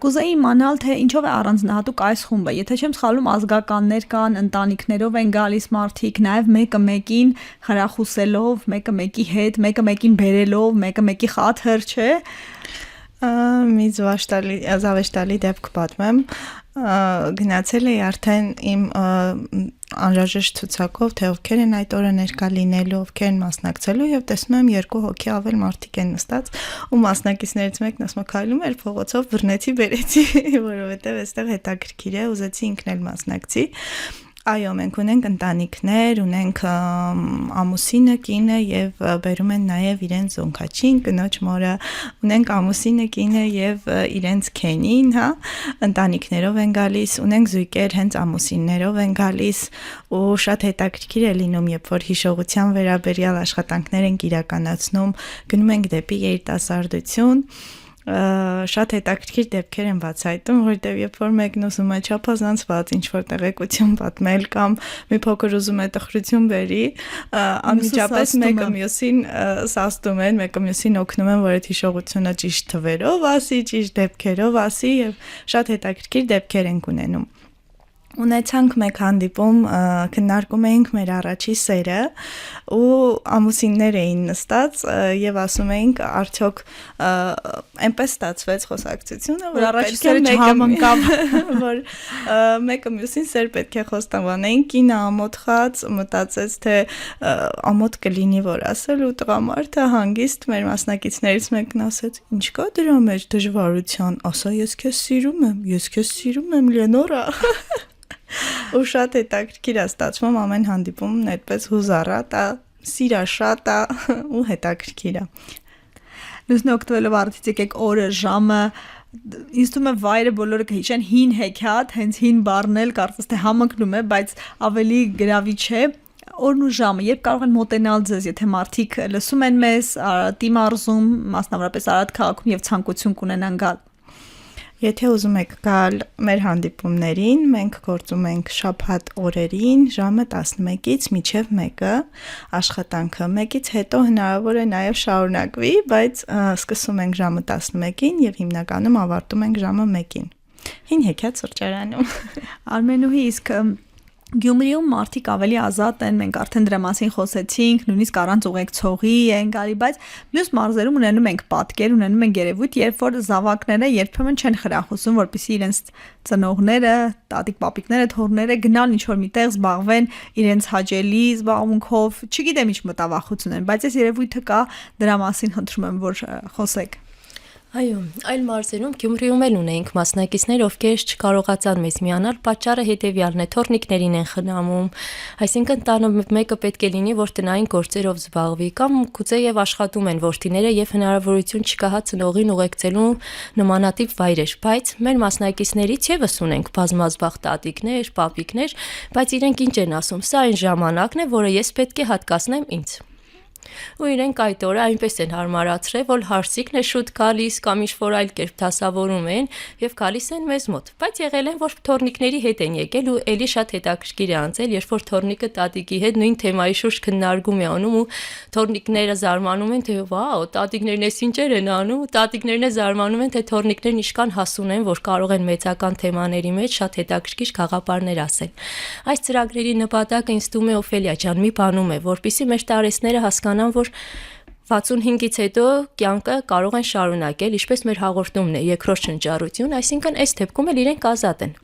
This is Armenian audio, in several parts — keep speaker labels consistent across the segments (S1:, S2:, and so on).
S1: Կուզեի իմանալ, թե ինչով է առանձնահատուկ այս խումբը։ Եթե չեմ սխալվում, ազգականներ կան, ընտանիքներով են գալիս մարդիկ, նաև մեկը մեկին խրախուսելով, մեկը մեկի հետ, մեկը մեկին բերելով, մեկը մեկի խաթր, չէ՞։
S2: Մի զավեշտալի դեպք պատմեմ, գնացել էի արդեն իմ անհրաժեշտ ցուցակով, թե ովքեր են այդ օրը ներկա լինելու, ովքեր են մասնակցելու եւ տեսնում եմ 2 հոգի ավել մարդիկ են նստած ու մասնակիցներից մեկն ասում է քայլում էր փողոցով բռնեցի բերեցի, որովհետեւ այստեղ հետաքրքիր է, ուզեցի ինքն էլ մասնակցի։ Այո, մենք ունենք ընտանիքներ, ունենք ամուսինը, կինը եւ բերում են նաեւ իրենց զոնքաչին, կնոջ մորը, ունենք ամուսինը, կինը եւ իրենց քենին, հա, ընտանիքներով են գալիս, ունենք զույգեր հենց ամուսիններով են գալիս ու շատ հետաքրքիր է լինում, երբ որ հիշողության վերաբերյալ աշխատանքներ ենք իրականացնում, գնում ենք դեպի երիտասարդություն, շատ հետաքրքիր դեպքեր են բացահայտում, որտեղ երբ որ մեկն ուզում է չափազանցված ինչ-որ տեղեկություն պատմել կամ մի փոքր ուզում է տխրություն բերի, անմիջապես մեկը մյուսին սաստում են, մեկը մյուսին օգնում են, որ այդ հիշողությունը ճիշտ թվերով ասի, ճիշտ դեպքերով ասի եւ շատ հետաքրքիր դեպքեր ենք ունենում։ Ունեցանք մեկ հանդիպում, քննարկում էինք մեր առաջի սերը ու ամուսիններ էին նստած եւ ասում էինք արդյոք այնպես ստացվեց խոսակցությունը, որ
S1: առաջի սերը չհամընկավ,
S2: որ մեկը մյուսին սեր պետք է խոստովանեին, կինը ամոթխած մտածեց, թե ամոթ կլինի որ ասել ու տղամարդը հանգիստ մեր մասնակիցներից մեկն ասեց. «Ինչ կա դրա մեջ դժվարության, ասա ես քեզ սիրում եմ, Լենորա»։ Ու շատ հետաքրքիր է ստացվում ամեն հանդիպումն այդպես հուզառատ է, սիրաշատ է ու հետաքրքիր է։
S1: Լուսնի օգտվելով արդից եկեք օրը, ժամը, ինձ թվում է վայրը բոլորը կհիշեն հին հեքիաթ, հենց հին բառն էլ կարծես թե համընկնում է, բայց ավելի գրավիչ է։ Օրն ու ժամը, երբ կարող են մոտենալ ձեզ, եթե մարդիկ լսում են մեզ, դիմարզում, մասնավորապես Արարատ քաղաքում եւ ցանկություն կունենան գալ։
S2: Եթե ուզում եք գալ մեր հանդիպումներին, մենք գործում ենք շաբաթ օրերին, ժամը 11-ից մինչև 1-ը, աշխատանքը 1-ից հետո հնարավոր է նաև շարունակվի, բայց սկսում ենք ժամը 11-ին եւ հիմնականում ավարտում ենք ժամը 1-ին։ Հին հեքիաթ սրճարանում։
S1: Արմենուհի, իսկ Գյումրիում մարդիկ ավելի ազատ են, մենք արդեն դրա մասին խոսեցինք, նույնիսկ առանց ուղեկցողի են գալի, բայց մյուս մարզերում ունենում ենք պատկեր, ունենում ենք երևույթ, երբ որ զավակները երբեմն չեն խրախուսում, որպեսզի իրենց ծնողները, տատիկ-պապիկները, թոռները գնան ինչ-որ միտեղ զբաղվեն իրենց հաճելի զբաղմունքով, չգիտեմ ինչ մտավախություն են, բայց այս երևույթը կա, դրա մասին խնդրում եմ, որ խոսեք։
S3: Այո, այլ մարզերում Գյումրիում էլ ունենք մասնակիցներ, ովքեր չկարողացան մեզ միանալ, պատճառը հետևյալն է, թոռնիկներին են խնամում, այսինքն տանը մեկը պետք է լինի, որ տնային գործերով զբաղվի, կամ գուցե եւ աշխատում են որդիները եւ հնարավորություն չկա հա ծնողին ուղեկցելու նմանատիպ վայրեր, բայց մեր մասնակիցներից եւս ունենք բազմազբաղ տատիկներ, պապիկներ, բայց իրենք ինչ են ասում, սա այն ժամանակն է, որը ես պետք է հատկացնեմ ինձ։ Ու իրենք այդ օրը այնպես են հարմարացրել, որ հարսիկն է շուտ գալիս կամ ինչ-որ այլ կերպ դասավորում են եւ գալիս են մեզ մոտ։ Բայց եղել են, որ թոռնիկների հետ են եկել ու էլի շատ հետաքրքիր է անցել, երբ որ թոռնիկը տատիկի հետ նույն թեմայի շուրջ քննարկում է անում ու թոռնիկները զարմանում են, թե վաու, տատիկներն էս ինչեր են անում, ու տատիկներն է զարմանում են, թե թոռնիկներն ինչքան հասուն են, որ կարող են մեծական թեմաների մեջ շատ հետաքրքիր գաղափարներ ասել։ Այս ծրագրերի նպատակը ինձ թվում է Օֆելիա ջան մի բանում է, որպեսզի մեր տարեցները հասկանան, որ 65-ից հետո կյանքը կարող են շարունակել, ինչպես մեր հաղորդումն է, երկրորդ շնչառություն, այսինքն այս դեպքում էլ իրենք ազատ են։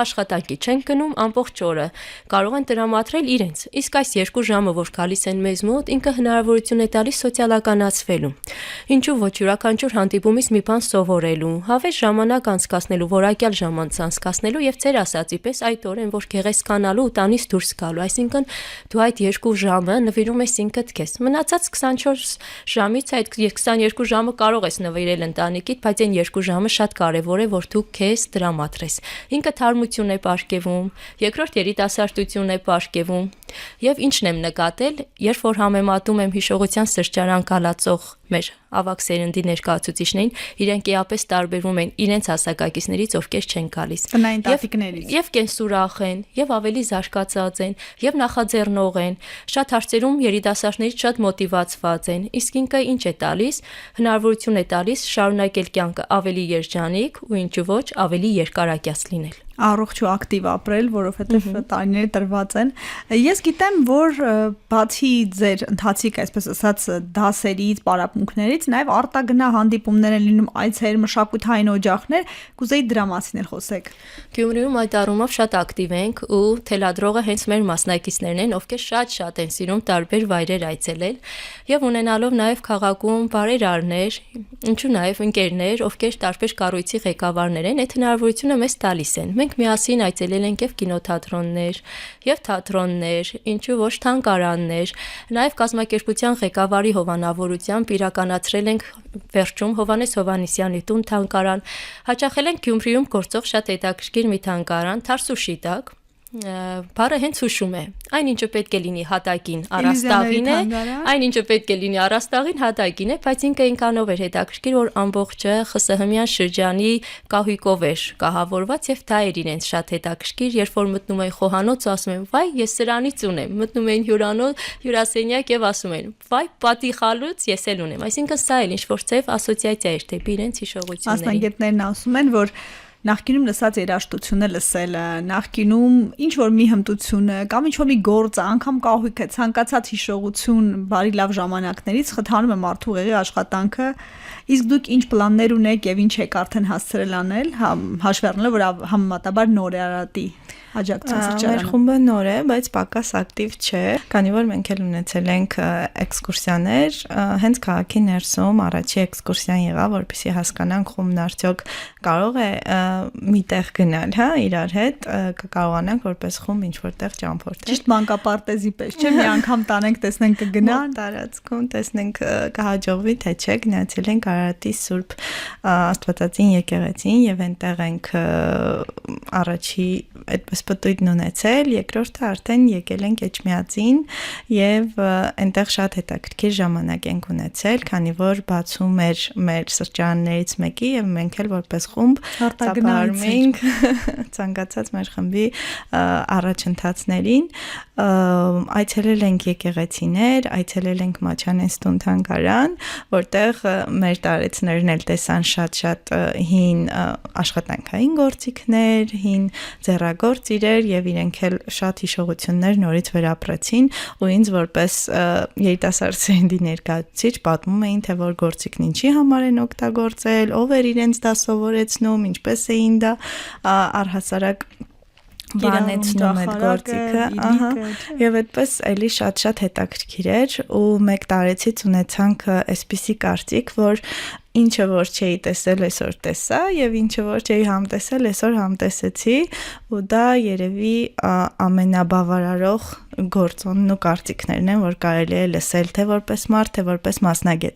S3: Աշխատանքի չեն գնում ամբողջ օրը, կարող են տրամադրել իրենց։ Իսկ այս 2 ժամը, որ գալիս են մեզ մոտ, ինքը հնարավորություն է տալիս սոցիալականացվելու։ Ինչու ոչ յուրաքանչյուր հանդիպումից մի բան սովորելու, հավես ժամանակ անցկасնելու, որակյալ ժամանց անցկасնելու եւ ձեր ասածի պես այդ օրեն, որ գեղեցկանալու ու տանից դուրս գալու, այսինքն դու այդ 2 ժամը նվիրում ես ինքդ քեզ։ Մնացած 24 ժամից այդ 22 ժամը կարող ես նվիրել ընտանիքիդ, բայց այն 2 ժամը շատ կարեւոր է, որ դու քեզ տրամադրես։ Ինքը թարմություն հիվանդություն է պարգևում, երկրորդ երիտասարդություն է պարգևում։ Եվ ինչն եմ նկատել, երբ որ համեմատում եմ հիշողության սրճարան կալացող մեր ավագ սերնդի ներկայացուցիչներին, իրենք էապես տարբերվում են իրենց հասակակիցներից, ովքեր չեն գալիս։
S1: Տնային տատիկներից։
S3: Եվ կենսուրախ են, եւ ավելի զարգացած են, եւ նախաձեռնող են։ Շատ հարցերում երիտասարդներից շատ մոտիվացված են։ Իսկ ինքը ինչ է տալիս, հնարավորություն է տալիս շարունակել կյանքը ավելի երջանիկ ու ինչու ոչ ավելի երկարակյաց լինել։
S1: Առողջ ու ակտիվ ապրել, որովհետև տարիները տրված են։ Ես գիտեմ, որ բացի ձեր ընթացիկ, այսպես ասած, դասերից, պարապմունքներից, նաև արտագնա հանդիպումներ են լինում, այցեր, մշակութային օջախներ, կուզեի դրա մասին խոսեք։
S3: Գյումրիում այդ առումով շատ ակտիվ ենք ու թելադրողը հենց մեր մասնակիցներն են, ովքեր շատ են սիրում տարբեր վայրեր այցելել եւ ունենալով նաև քաղաքում բարերարներ, ինչու նաև ընկերներ, ովքեր տարբեր կառույցի ղեկավարներ են, այդ հնարավորությունը մեզ տալիս են։ Մենք միասին այցելել ենք եւ կինոթատրոններ, եւ թատրոններ, ինչու ոչ թանգարաններ, նաեւ կազմակերպության ղեկավարի հովանավորությամբ իրականացրել ենք վերջում Հովանես Հովանեսյանի տուն թանգարան, հաճախել ենք Գյումրիում գործող շատ հետաքրքիր մի թանգարան, Թարսուշի տակ։ Բառը հենց հուշում է։ Այն ինչը պետք է լինի հատակին առաստաղին է, այն ինչը պետք է լինի առաստաղին հատակին է, բայց ինքը ինքանով էր հետաքրքիր, որ ամբողջը ԽՍՀՄ-յան շրջանի կահույկով էր կահավորված եւ դա էր իրենց շատ հետաքրքիր, երբ որ մտնում են խոհանոց, ասում են՝ «Վայ, ես սրանից ունեմ»։ Մտնում են հյուրանոց, հյուրասենյակ եւ ասում են՝ «Վայ, պատի խալուց ես էլ ունեմ»։ Այսինքն սա էլ ինչ-որ ձև ասոցիացիա էր դեպի իրենց հիշողությունների։
S1: Մասնագետներն ասում են, որ նախկինում լսած երաժշտությունը լսելը, նախկինում ինչ որ մի հմտությունը կամ ինչ որ մի գործը, անգամ կահույքը, ցանկացած հիշողություն, բարի լավ ժամանակներից խթանում է մարդու ուղեղի աշխատանքը։ Իսկ դուք ինչ պլաններ ունեք եւ ինչ եք արդեն հասցրել անել, հաշվի առնելով որ համեմատաբար նոր է Արարատի աջակցության սրճարանը։
S2: Մեր խումբը նոր է, բայց պակաս ակտիվ չէ, քանի որ մենք էլ ունեցել ենք էքսկուրսիաներ, հենց քաղաքի ներսում առաջի էքսկուրսիան եղավ, որպեսզի հասկանանք խումբն արդյոք կարող է մի տեղ գնալ, հա, իրար հետ կկարողանանք որպես խումբ ինչ որտեղ ճամփորդել։
S1: Ճիշտ մանկապարտեզի պես, չէ՞, մի անգամ տանենք, տեսնենք կգնան,
S2: տարածքում տեսնենք կհաջողվի թե չէ, գնացել ենք Արարատի Սուրբ Աստվածածին եկեղեցին եւ այնտեղ ենք առաջի այդպես պտույտն ունեցել, երկրորդը արդեն եկել ենք Էջմիածին եւ այնտեղ շատ հետաքրքիր ժամանակ ենք ունեցել, քանի որ բացում էր մեր սրճարաններից մեկի եւ մենք էլ որպես խումբ ծափարում ենք ցանկացած մեր խմբի առաջընթացներին, այցելել ենք եկեղեցիներ, այցելել ենք Մաչանենստուն թանգարան, որտեղ մեր տարեցներն էլ տեսան շատ հին աշխատանքային գործիքներ, հին ձեռագործ իրեր եւ իրենք էլ շատ հիշողություններ նորից վերապրեցին ու ինձ որպես երիտասարդ սերնդի ներկայացուցիչ պատմում էին թե որ գործիքն ինչի համար են օգտագործել, ով էր իրենց դա սովորեցնում, ինչպես էին դա առհասարակ բանեցնում այդ գործիքը, ահա, եւ այդպես էլի շատ հետաքրքիր էր ու մեկ տարեցից ունեցանք այսպիսի կարծիք, որ ինչը որ չէի տեսել այսօր տեսա եւ ինչը որ չէի համտեսել այսօր համտեսեցի ու դա երևի ամենաբավարարող գործոնն ու կարծիքներն են որ կարելի է լսել թե որպես մարդ թե որպես մասնագետ